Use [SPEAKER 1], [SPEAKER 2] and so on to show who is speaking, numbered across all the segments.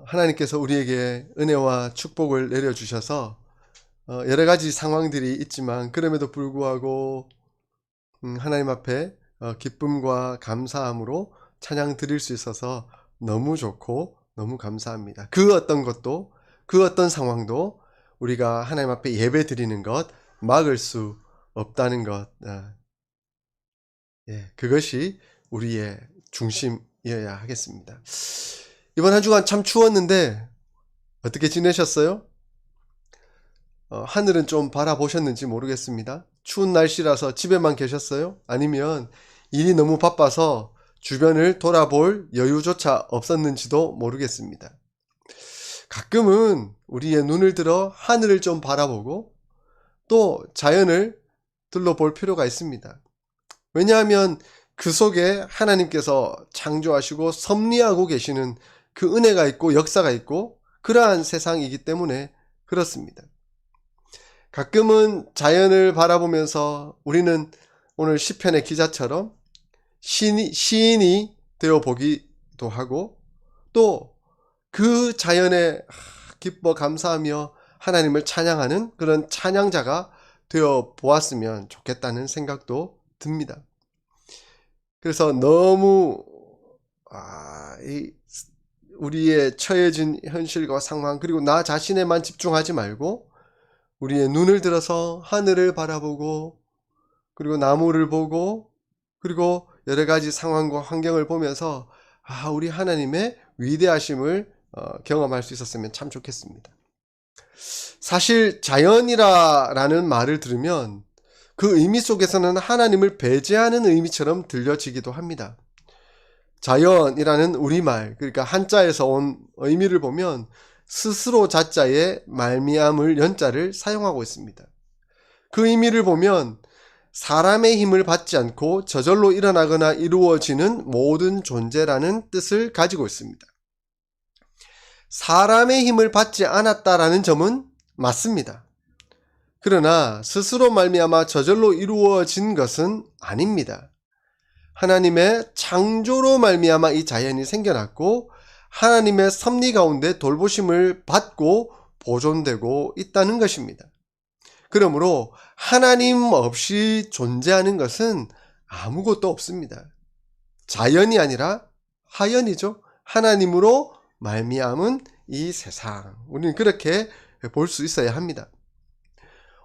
[SPEAKER 1] 하나님께서 우리에게 은혜와 축복을 내려주셔서 여러 가지 상황들이 있지만 그럼에도 불구하고 하나님 앞에 기쁨과 감사함으로 찬양 드릴 수 있어서 너무 좋고 너무 감사합니다. 그 어떤 것도, 그 어떤 상황도 우리가 하나님 앞에 예배 드리는 것 막을 수 없다는 것, 그것이 우리의 중심이어야 하겠습니다. 이번 한 주간 참 추웠는데 어떻게 지내셨어요? 하늘은 좀 바라보셨는지 모르겠습니다. 추운 날씨라서 집에만 계셨어요? 아니면 일이 너무 바빠서 주변을 돌아볼 여유조차 없었는지도 모르겠습니다. 가끔은 우리의 눈을 들어 하늘을 좀 바라보고 또 자연을 둘러볼 필요가 있습니다. 왜냐하면 그 속에 하나님께서 창조하시고 섭리하고 계시는 그 은혜가 있고 역사가 있고 그러한 세상이기 때문에 그렇습니다. 가끔은 자연을 바라보면서 우리는 오늘 시편의 기자처럼 시인이 되어 보기도 하고 또 그 자연에 기뻐 감사하며 하나님을 찬양하는 그런 찬양자가 되어 보았으면 좋겠다는 생각도 듭니다. 그래서 너무 우리의 처해진 현실과 상황 그리고 나 자신에만 집중하지 말고 우리의 눈을 들어서 하늘을 바라보고 그리고 나무를 보고 그리고 여러 가지 상황과 환경을 보면서 우리 하나님의 위대하심을 경험할 수 있었으면 참 좋겠습니다. 사실 자연이라는 말을 들으면 그 의미 속에서는 하나님을 배제하는 의미처럼 들려지기도 합니다. 자연이라는 우리말, 그러니까 한자에서 온 의미를 보면 스스로 자자에 말미암을 연자를 사용하고 있습니다. 그 의미를 보면 사람의 힘을 받지 않고 저절로 일어나거나 이루어지는 모든 존재라는 뜻을 가지고 있습니다. 사람의 힘을 받지 않았다라는 점은 맞습니다. 그러나 스스로 말미암아 저절로 이루어진 것은 아닙니다. 하나님의 창조로 말미암아 이 자연이 생겨났고 하나님의 섭리 가운데 돌보심을 받고 보존되고 있다는 것입니다. 그러므로 하나님 없이 존재하는 것은 아무것도 없습니다. 자연이 아니라 하연이죠. 하나님으로 말미암은 이 세상. 우리는 그렇게 볼 수 있어야 합니다.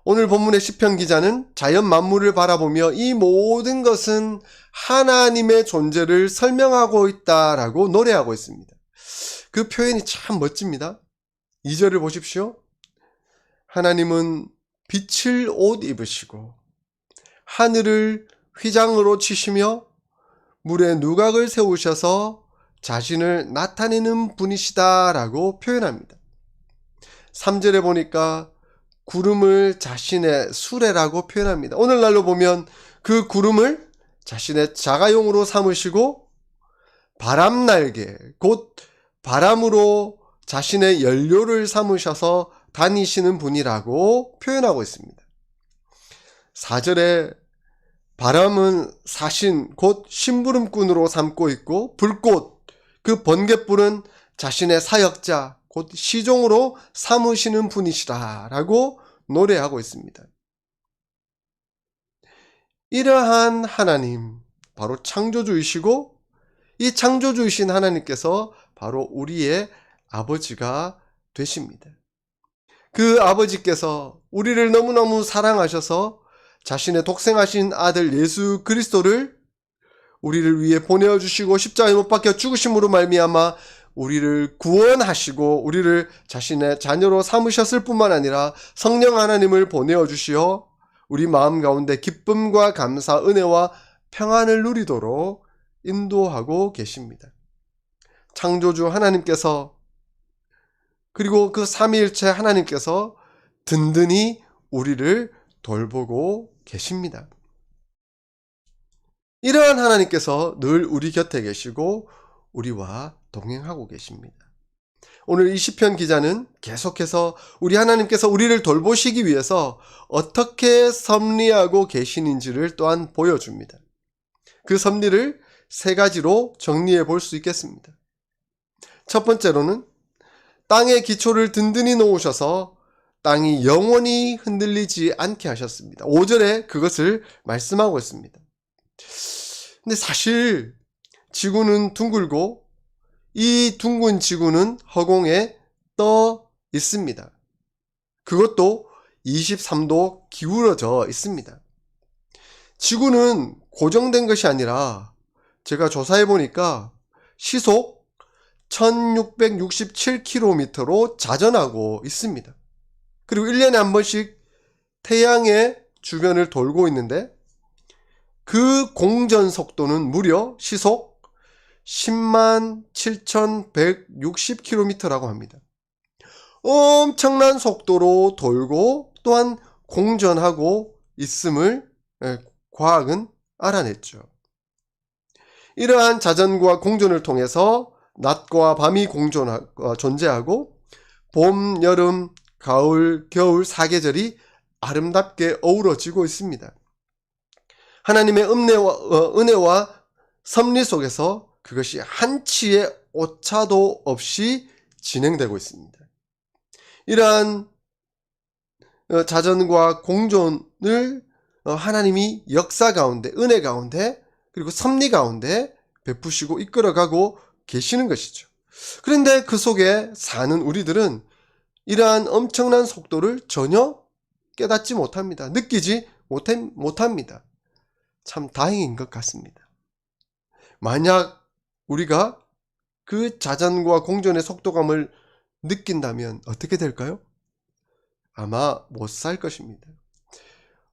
[SPEAKER 1] 오늘 본문의 시편 기자는 자연 만물을 바라보며 이 모든 것은 하나님의 존재를 설명하고 있다라고 노래하고 있습니다. 그 표현이 참 멋집니다. 2절을 보십시오. 하나님은 빛을 옷 입으시고 하늘을 휘장으로 치시며 물에 누각을 세우셔서 자신을 나타내는 분이시다라고 표현합니다. 3절에 보니까 구름을 자신의 수레라고 표현합니다. 오늘날로 보면 그 구름을 자신의 자가용으로 삼으시고 바람날개, 곧 바람으로 자신의 연료를 삼으셔서 다니시는 분이라고 표현하고 있습니다. 4절에 바람은 사신, 곧 심부름꾼으로 삼고 있고 불꽃, 그 번갯불은 자신의 사역자, 곧 시종으로 삼으시는 분이시라 라고 노래하고 있습니다. 이러한 하나님, 바로 창조주이시고 이 창조주이신 하나님께서 바로 우리의 아버지가 되십니다. 그 아버지께서 우리를 너무너무 사랑하셔서 자신의 독생하신 아들 예수 그리스도를 우리를 위해 보내주시고 십자가에 못 박혀 죽으심으로 말미암아 우리를 구원하시고 우리를 자신의 자녀로 삼으셨을 뿐만 아니라 성령 하나님을 보내주시어 우리 마음 가운데 기쁨과 감사, 은혜와 평안을 누리도록 인도하고 계십니다. 창조주 하나님께서 그리고 그 삼위일체 하나님께서 든든히 우리를 돌보고 계십니다. 이러한 하나님께서 늘 우리 곁에 계시고 우리와 동행하고 계십니다. 오늘 이 시편 기자는 계속해서 우리 하나님께서 우리를 돌보시기 위해서 어떻게 섭리하고 계시는지를 또한 보여줍니다. 그 섭리를 세 가지로 정리해 볼 수 있겠습니다. 첫 번째로는 땅의 기초를 든든히 놓으셔서 땅이 영원히 흔들리지 않게 하셨습니다. 5절에 그것을 말씀하고 있습니다. 근데 사실 지구는 둥글고 이 둥근 지구는 허공에 떠 있습니다. 그것도 23도 기울어져 있습니다. 지구는 고정된 것이 아니라 제가 조사해 보니까 시속 1667km로 자전하고 있습니다. 그리고 1년에 한 번씩 태양의 주변을 돌고 있는데 그 공전 속도는 무려 시속 10만 7160km라고 합니다. 엄청난 속도로 돌고 또한 공전하고 있음을 과학은 알아냈죠. 이러한 자전과 공전을 통해서 낮과 밤이 존재하고 봄, 여름, 가을, 겨울 사계절이 아름답게 어우러지고 있습니다. 하나님의 은혜와 섭리 속에서 그것이 한치의 오차도 없이 진행되고 있습니다. 이러한 자전과 공존을 하나님이 역사 가운데, 은혜 가운데, 그리고 섭리 가운데 베푸시고 이끌어가고 계시는 것이죠. 그런데 그 속에 사는 우리들은 이러한 엄청난 속도를 전혀 깨닫지 못합니다. 느끼지 못합니다. 참 다행인 것 같습니다. 만약 우리가 그 자전과 공전의 속도감을 느낀다면 어떻게 될까요? 아마 못 살 것입니다.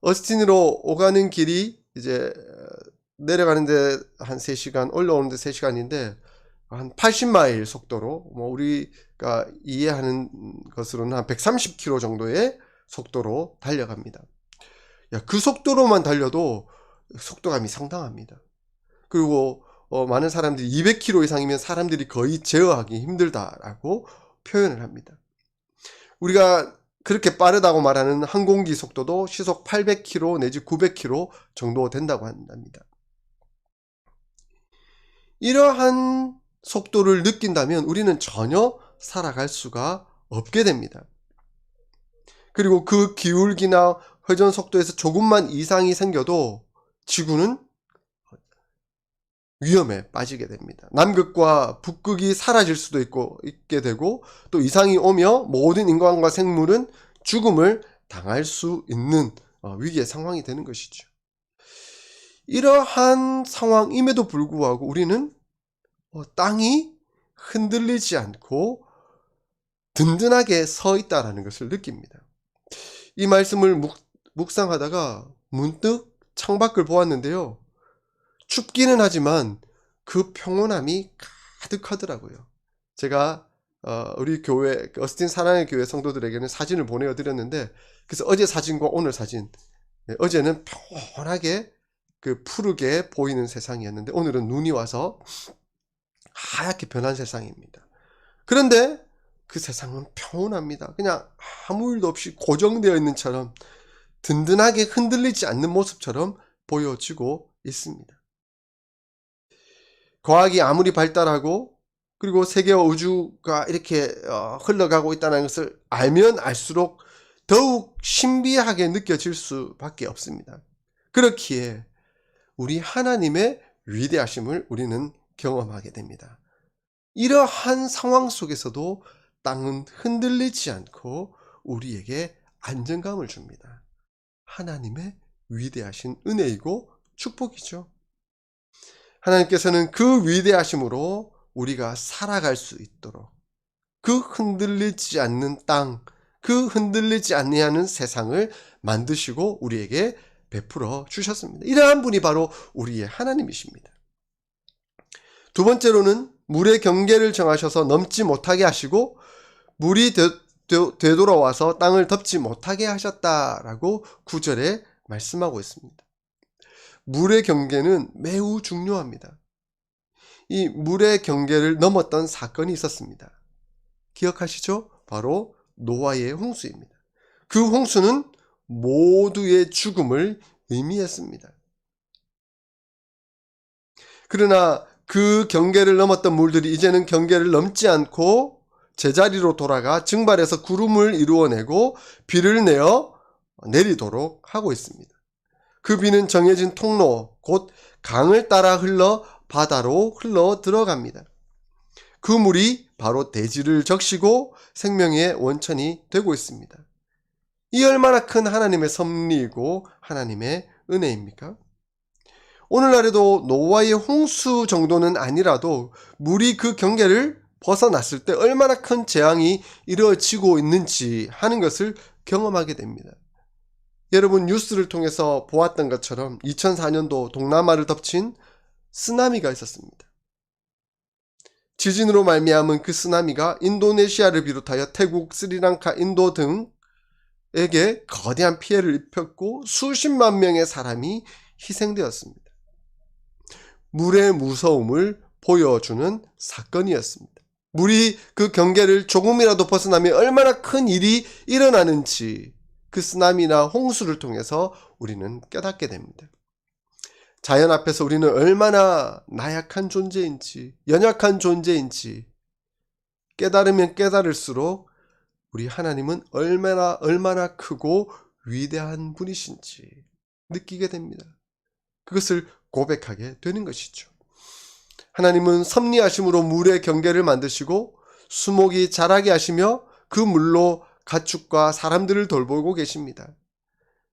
[SPEAKER 1] 어스틴으로 오가는 길이 이제 내려가는데 한 3시간, 올라오는데 3시간인데 한 80마일 속도로 우리가 이해하는 것으로는 한 130km 정도의 속도로 달려갑니다. 그 속도로만 달려도 속도감이 상당합니다. 그리고 많은 사람들이 200km 이상이면 사람들이 거의 제어하기 힘들다라고 표현을 합니다. 우리가 그렇게 빠르다고 말하는 항공기 속도도 시속 800km 내지 900km 정도 된다고 한답니다. 이러한 속도를 느낀다면 우리는 전혀 살아갈 수가 없게 됩니다. 그리고 그 기울기나 회전 속도에서 조금만 이상이 생겨도 지구는 위험에 빠지게 됩니다. 남극과 북극이 사라질 수도 있게 되고 또 이상이 오며 모든 인간과 생물은 죽음을 당할 수 있는 위기의 상황이 되는 것이죠. 이러한 상황임에도 불구하고 우리는 땅이 흔들리지 않고 든든하게 서 있다는 것을 느낍니다. 이 말씀을 묵상하다가 문득 창밖을 보았는데요. 춥기는 하지만 그 평온함이 가득하더라고요. 제가 우리 교회 어스틴 사랑의 교회 성도들에게는 사진을 보내드렸는데 그래서 어제 사진과 오늘 사진, 어제는 평온하게 그 푸르게 보이는 세상이었는데 오늘은 눈이 와서 하얗게 변한 세상입니다. 그런데 그 세상은 평온합니다. 그냥 아무 일도 없이 고정되어 있는 처럼 든든하게 흔들리지 않는 모습처럼 보여지고 있습니다. 과학이 아무리 발달하고 그리고 세계와 우주가 이렇게 흘러가고 있다는 것을 알면 알수록 더욱 신비하게 느껴질 수밖에 없습니다. 그렇기에 우리 하나님의 위대하심을 우리는 경험하게 됩니다. 이러한 상황 속에서도 땅은 흔들리지 않고 우리에게 안정감을 줍니다. 하나님의 위대하신 은혜이고 축복이죠. 하나님께서는 그 위대하심으로 우리가 살아갈 수 있도록 그 흔들리지 않는 땅, 그 흔들리지 아니하는 세상을 만드시고 우리에게 베풀어 주셨습니다. 이러한 분이 바로 우리의 하나님이십니다. 두 번째로는 물의 경계를 정하셔서 넘지 못하게 하시고 물이 되돌아와서 땅을 덮지 못하게 하셨다라고 9절에 말씀하고 있습니다. 물의 경계는 매우 중요합니다. 이 물의 경계를 넘었던 사건이 있었습니다. 기억하시죠? 바로 노아의 홍수입니다. 그 홍수는 모두의 죽음을 의미했습니다. 그러나 그 경계를 넘었던 물들이 이제는 경계를 넘지 않고 제자리로 돌아가 증발해서 구름을 이루어내고 비를 내어 내리도록 하고 있습니다. 그 비는 정해진 통로, 곧 강을 따라 흘러 바다로 흘러 들어갑니다. 그 물이 바로 대지를 적시고 생명의 원천이 되고 있습니다. 이 얼마나 큰 하나님의 섭리이고 하나님의 은혜입니까? 오늘날에도 노아의 홍수 정도는 아니라도 물이 그 경계를 벗어났을 때 얼마나 큰 재앙이 이루어지고 있는지 하는 것을 경험하게 됩니다. 여러분 뉴스를 통해서 보았던 것처럼 2004년도 동남아를 덮친 쓰나미가 있었습니다. 지진으로 말미암은 그 쓰나미가 인도네시아를 비롯하여 태국, 스리랑카, 인도 등에게 거대한 피해를 입혔고 수십만 명의 사람이 희생되었습니다. 물의 무서움을 보여주는 사건이었습니다. 물이 그 경계를 조금이라도 벗어나면 얼마나 큰 일이 일어나는지 그 쓰나미나 홍수를 통해서 우리는 깨닫게 됩니다. 자연 앞에서 우리는 얼마나 나약한 존재인지, 연약한 존재인지 깨달으면 깨달을수록 우리 하나님은 얼마나 크고 위대한 분이신지 느끼게 됩니다. 그것을 고백하게 되는 것이죠. 하나님은 섭리하심으로 물의 경계를 만드시고 수목이 자라게 하시며 그 물로 가축과 사람들을 돌보고 계십니다.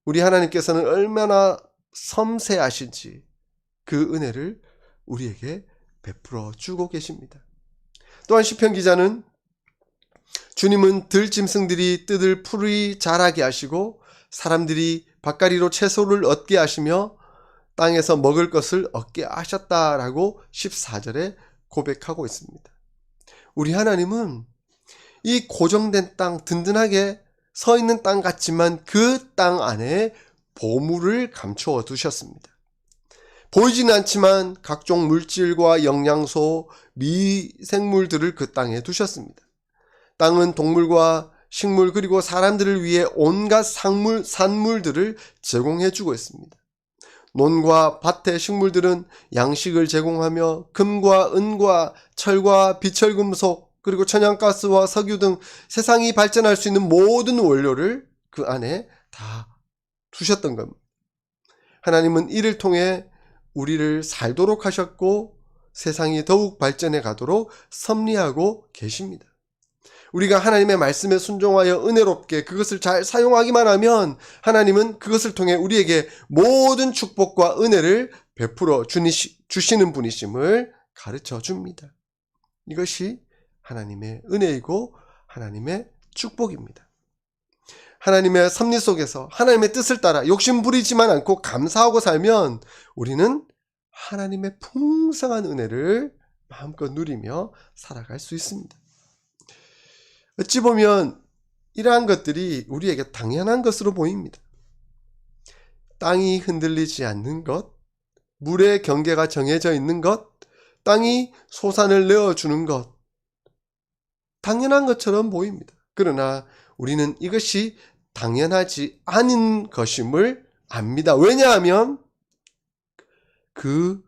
[SPEAKER 1] 우리 하나님께서는 얼마나 섬세하신지 그 은혜를 우리에게 베풀어 주고 계십니다. 또한 시편 기자는 주님은 들짐승들이 뜯을 풀이 자라게 하시고 사람들이 밭가리로 채소를 얻게 하시며 땅에서 먹을 것을 얻게 하셨다라고 14절에 고백하고 있습니다. 우리 하나님은 이 고정된 땅, 든든하게 서 있는 땅 같지만 그 땅 안에 보물을 감추어 두셨습니다. 보이지는 않지만 각종 물질과 영양소, 미생물들을 그 땅에 두셨습니다. 땅은 동물과 식물 그리고 사람들을 위해 온갖 산물들을 제공해 주고 있습니다. 논과 밭의 식물들은 양식을 제공하며 금과 은과 철과 비철금속 그리고 천연가스와 석유 등 세상이 발전할 수 있는 모든 원료를 그 안에 다 두셨던 겁니다. 하나님은 이를 통해 우리를 살도록 하셨고 세상이 더욱 발전해 가도록 섭리하고 계십니다. 우리가 하나님의 말씀에 순종하여 은혜롭게 그것을 잘 사용하기만 하면 하나님은 그것을 통해 우리에게 모든 축복과 은혜를 베풀어 주시는 분이심을 가르쳐 줍니다. 이것이 하나님의 은혜이고 하나님의 축복입니다. 하나님의 섭리 속에서 하나님의 뜻을 따라 욕심 부리지만 않고 감사하고 살면 우리는 하나님의 풍성한 은혜를 마음껏 누리며 살아갈 수 있습니다. 어찌 보면 이러한 것들이 우리에게 당연한 것으로 보입니다. 땅이 흔들리지 않는 것, 물의 경계가 정해져 있는 것, 땅이 소산을 내어주는 것, 당연한 것처럼 보입니다. 그러나 우리는 이것이 당연하지 않은 것임을 압니다. 왜냐하면 그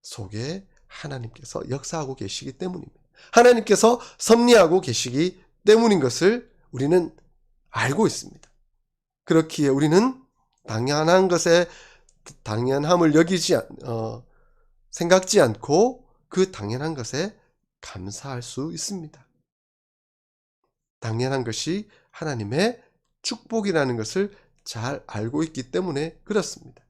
[SPEAKER 1] 속에 하나님께서 역사하고 계시기 때문입니다. 하나님께서 섭리하고 계시기 때문인 것을 우리는 알고 있습니다. 그렇기에 우리는 당연한 것에 당연함을 생각지 않고 그 당연한 것에 감사할 수 있습니다. 당연한 것이 하나님의 축복이라는 것을 잘 알고 있기 때문에 그렇습니다.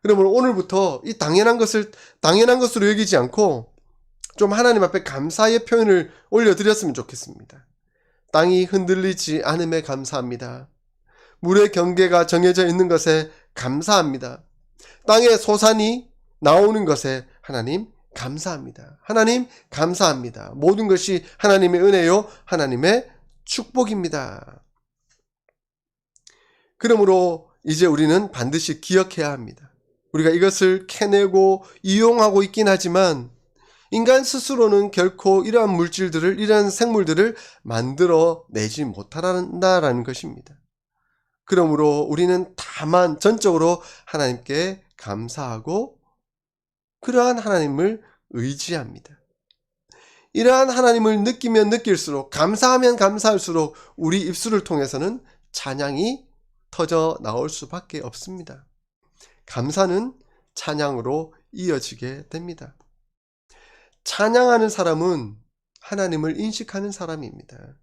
[SPEAKER 1] 그러면 오늘부터 이 당연한 것을 당연한 것으로 여기지 않고 좀 하나님 앞에 감사의 표현을 올려드렸으면 좋겠습니다. 땅이 흔들리지 않음에 감사합니다. 물의 경계가 정해져 있는 것에 감사합니다. 땅의 소산이 나오는 것에 하나님 감사합니다. 하나님 감사합니다. 모든 것이 하나님의 은혜요 하나님의 축복입니다. 그러므로 이제 우리는 반드시 기억해야 합니다. 우리가 이것을 캐내고 이용하고 있긴 하지만 인간 스스로는 결코 이러한 물질들을, 이러한 생물들을 만들어내지 못한다라는 것입니다. 그러므로 우리는 다만 전적으로 하나님께 감사하고 그러한 하나님을 의지합니다. 이러한 하나님을 느끼면 느낄수록, 감사하면 감사할수록 우리 입술을 통해서는 찬양이 터져 나올 수밖에 없습니다. 감사는 찬양으로 이어지게 됩니다. 찬양하는 사람은 하나님을 인식하는 사람입니다.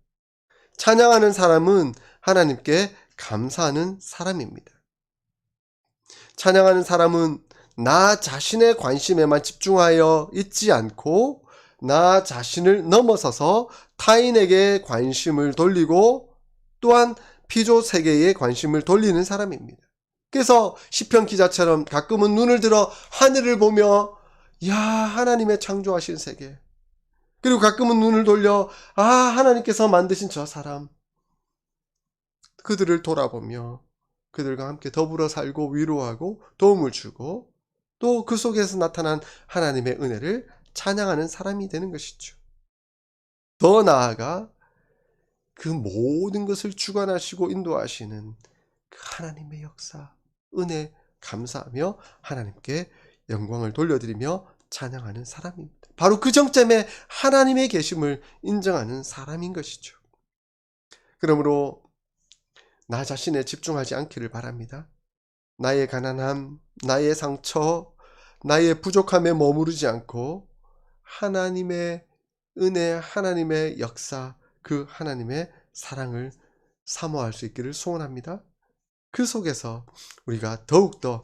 [SPEAKER 1] 찬양하는 사람은 하나님께 감사하는 사람입니다. 찬양하는 사람은 나 자신의 관심에만 집중하여 있지 않고 나 자신을 넘어서서 타인에게 관심을 돌리고 또한 피조 세계에 관심을 돌리는 사람입니다. 그래서 시편 기자처럼 가끔은 눈을 들어 하늘을 보며 야, 하나님의 창조하신 세계, 그리고 가끔은 눈을 돌려 하나님께서 만드신 저 사람, 그들을 돌아보며 그들과 함께 더불어 살고 위로하고 도움을 주고 또 그 속에서 나타난 하나님의 은혜를 찬양하는 사람이 되는 것이죠. 더 나아가 그 모든 것을 주관하시고 인도하시는 그 하나님의 역사, 은혜 감사하며 하나님께 영광을 돌려드리며 찬양하는 사람입니다. 바로 그 정점에 하나님의 계심을 인정하는 사람인 것이죠. 그러므로 나 자신에 집중하지 않기를 바랍니다. 나의 가난함, 나의 상처, 나의 부족함에 머무르지 않고 하나님의 은혜, 하나님의 역사, 그 하나님의 사랑을 사모할 수 있기를 소원합니다. 그 속에서 우리가 더욱더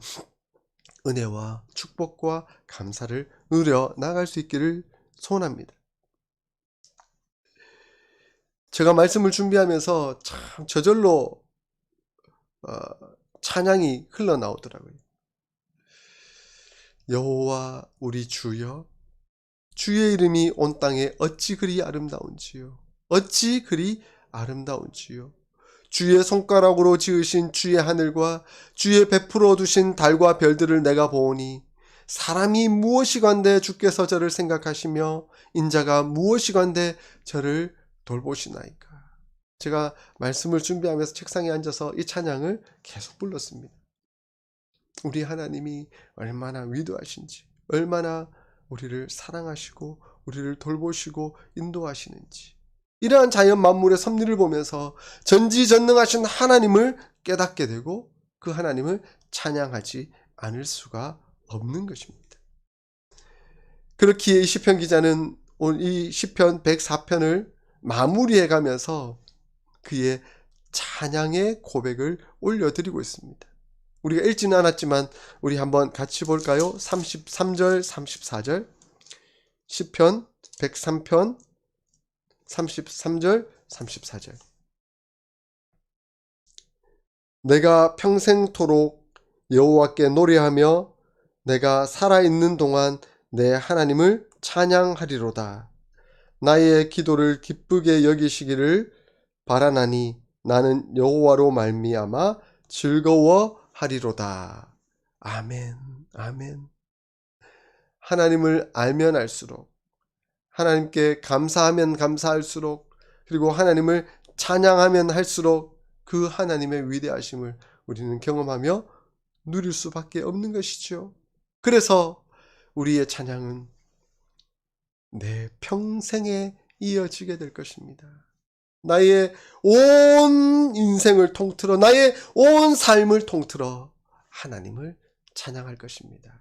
[SPEAKER 1] 은혜와 축복과 감사를 누려 나갈 수 있기를 소원합니다. 제가 말씀을 준비하면서 참 저절로 찬양이 흘러나오더라고요. 여호와 우리 주여, 주의 이름이 온 땅에 어찌 그리 아름다운지요. 어찌 그리 아름다운지요. 주의 손가락으로 지으신 주의 하늘과 주의 베풀어 두신 달과 별들을 내가 보오니 사람이 무엇이건대 주께서 저를 생각하시며 인자가 무엇이건대 저를 돌보시나이까. 제가 말씀을 준비하면서 책상에 앉아서 이 찬양을 계속 불렀습니다. 우리 하나님이 얼마나 위대하신지, 얼마나 우리를 사랑하시고 우리를 돌보시고 인도하시는지, 이러한 자연 만물의 섭리를 보면서 전지전능하신 하나님을 깨닫게 되고 그 하나님을 찬양하지 않을 수가 없는 것입니다. 그렇기에 이 시편 기자는 오늘 이 시편 104편을 마무리해 가면서 그의 찬양의 고백을 올려드리고 있습니다. 우리가 읽지는 않았지만 우리 한번 같이 볼까요? 33절, 34절, 시편 103편 33절, 34절. 내가 평생토록 여호와께 노래하며 내가 살아있는 동안 내 하나님을 찬양하리로다. 나의 기도를 기쁘게 여기시기를 바라나니 나는 여호와로 말미암아 즐거워하리로다. 아멘, 아멘. 하나님을 알면 알수록, 하나님께 감사하면 감사할수록, 그리고 하나님을 찬양하면 할수록 그 하나님의 위대하심을 우리는 경험하며 누릴 수밖에 없는 것이죠. 그래서 우리의 찬양은 내 평생에 이어지게 될 것입니다. 나의 온 인생을 통틀어, 나의 온 삶을 통틀어 하나님을 찬양할 것입니다.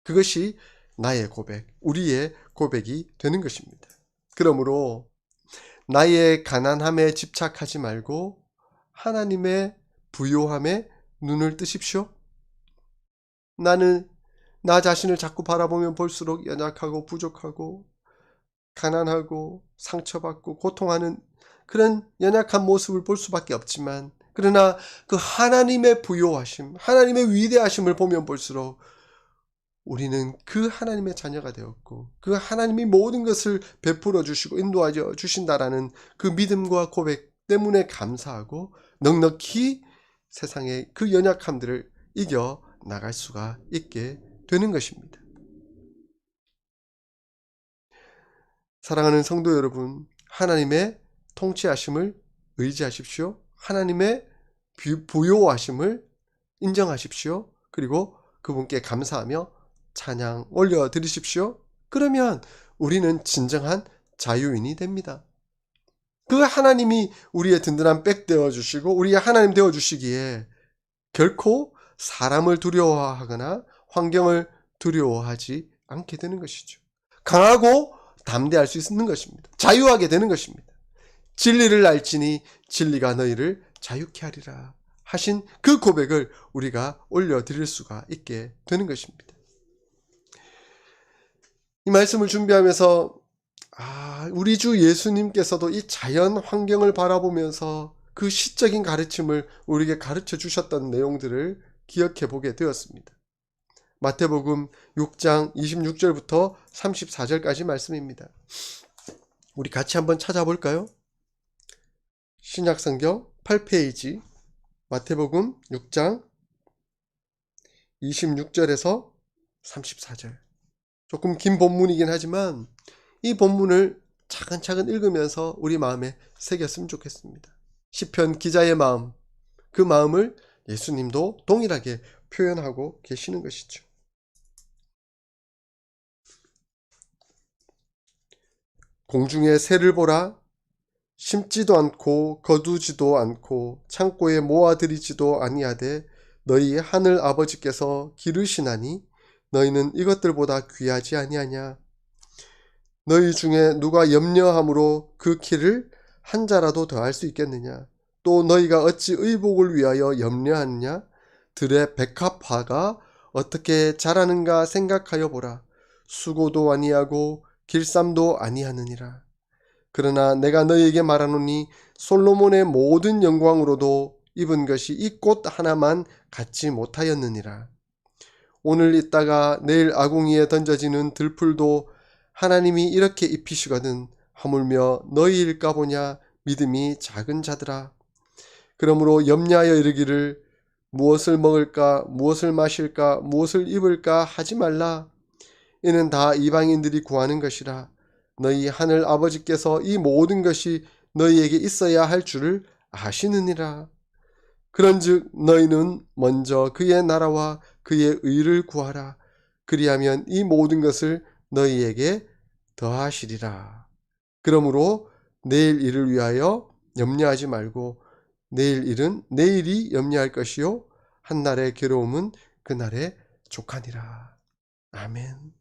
[SPEAKER 1] 그것이 나의 고백, 우리의 고백이 되는 것입니다. 그러므로 나의 가난함에 집착하지 말고 하나님의 부요함에 눈을 뜨십시오. 나는 나 자신을 자꾸 바라보면 볼수록 연약하고 부족하고 가난하고 상처받고 고통하는 그런 연약한 모습을 볼 수밖에 없지만, 그러나 그 하나님의 부요하심, 하나님의 위대하심을 보면 볼수록 우리는 그 하나님의 자녀가 되었고 그 하나님이 모든 것을 베풀어 주시고 인도하여 주신다라는 그 믿음과 고백 때문에 감사하고 넉넉히 세상의 그 연약함들을 이겨 나갈 수가 있게 되는 것입니다. 사랑하는 성도 여러분, 하나님의 통치하심을 의지하십시오. 하나님의 부요하심을 인정하십시오. 그리고 그분께 감사하며 찬양 올려드리십시오. 그러면 우리는 진정한 자유인이 됩니다. 그 하나님이 우리의 든든한 백 되어 주시고 우리의 하나님 되어 주시기에 결코 사람을 두려워하거나 환경을 두려워하지 않게 되는 것이죠. 강하고 담대할 수 있는 것입니다. 자유하게 되는 것입니다. 진리를 알지니 진리가 너희를 자유케 하리라 하신 그 고백을 우리가 올려드릴 수가 있게 되는 것입니다. 이 말씀을 준비하면서 우리 주 예수님께서도 이 자연 환경을 바라보면서 그 시적인 가르침을 우리에게 가르쳐 주셨던 내용들을 기억해 보게 되었습니다. 마태복음 6장 26절부터 34절까지 말씀입니다. 우리 같이 한번 찾아볼까요? 신약성경 8페이지 마태복음 6장 26절에서 34절. 조금 긴 본문이긴 하지만 이 본문을 차근차근 읽으면서 우리 마음에 새겼으면 좋겠습니다. 시편 기자의 마음, 그 마음을 예수님도 동일하게 표현하고 계시는 것이죠. 공중의 새를 보라. 심지도 않고 거두지도 않고 창고에 모아들이지도 아니하되 너희 하늘 아버지께서 기르시나니 너희는 이것들보다 귀하지 아니하냐. 너희 중에 누가 염려함으로 그 키를 한 자라도 더할 수 있겠느냐. 또 너희가 어찌 의복을 위하여 염려하느냐. 들의 백합화가 어떻게 자라는가 생각하여 보라. 수고도 아니하고 길쌈도 아니하느니라. 그러나 내가 너희에게 말하노니 솔로몬의 모든 영광으로도 입은 것이 이 꽃 하나만 갖지 못하였느니라. 오늘 있다가 내일 아궁이에 던져지는 들풀도 하나님이 이렇게 입히시거든 하물며 너희일까 보냐. 믿음이 작은 자들아. 그러므로 염려하여 이르기를 무엇을 먹을까 무엇을 마실까 무엇을 입을까 하지 말라. 이는 다 이방인들이 구하는 것이라. 너희 하늘 아버지께서 이 모든 것이 너희에게 있어야 할 줄을 아시느니라. 그런즉 너희는 먼저 그의 나라와 그의 의를 구하라. 그리하면 이 모든 것을 너희에게 더하시리라. 그러므로 내일 일을 위하여 염려하지 말고 내일 일은 내일이 염려할 것이요 한날의 괴로움은 그날의 족하니라. 아멘.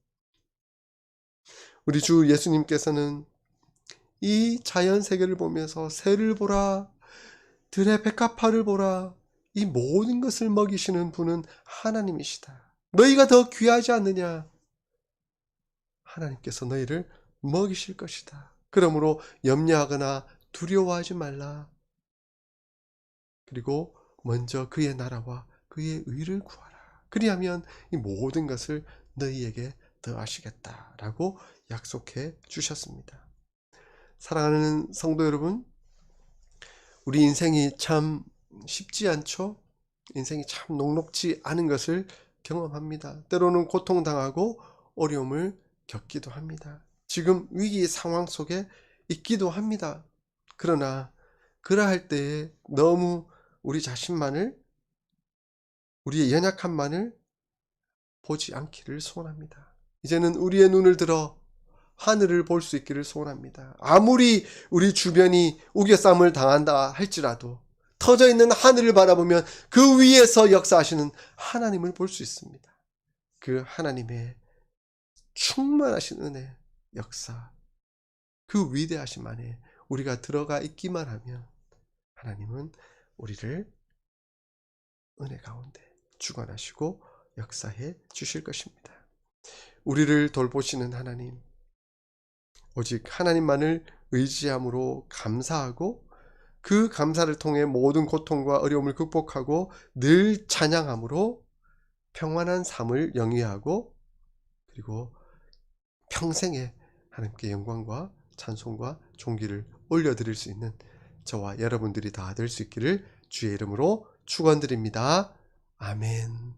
[SPEAKER 1] 우리 주 예수님께서는 이 자연 세계를 보면서 새를 보라, 들의 백합화를 보라, 이 모든 것을 먹이시는 분은 하나님이시다. 너희가 더 귀하지 않느냐? 하나님께서 너희를 먹이실 것이다. 그러므로 염려하거나 두려워하지 말라. 그리고 먼저 그의 나라와 그의 의를 구하라. 그리하면 이 모든 것을 너희에게 더하시겠다라고 약속해 주셨습니다. 사랑하는 성도 여러분, 우리 인생이 참 쉽지 않죠? 인생이 참 녹록지 않은 것을 경험합니다. 때로는 고통당하고 어려움을 겪기도 합니다. 지금 위기 상황 속에 있기도 합니다. 그러나 그러할 때에 너무 우리 자신만을, 우리의 연약함만을 보지 않기를 소원합니다. 이제는 우리의 눈을 들어 하늘을 볼 수 있기를 소원합니다. 아무리 우리 주변이 우겨쌈을 당한다 할지라도 터져 있는 하늘을 바라보면 그 위에서 역사하시는 하나님을 볼 수 있습니다. 그 하나님의 충만하신 은혜, 역사, 그 위대하심 안에 우리가 들어가 있기만 하면 하나님은 우리를 은혜 가운데 주관하시고 역사해 주실 것입니다. 우리를 돌보시는 하나님, 오직 하나님만을 의지함으로 감사하고 그 감사를 통해 모든 고통과 어려움을 극복하고 늘 찬양함으로 평안한 삶을 영위하고 그리고 평생에 하나님께 영광과 찬송과 존귀를 올려드릴 수 있는 저와 여러분들이 다 될 수 있기를 주의 이름으로 축원드립니다. 아멘.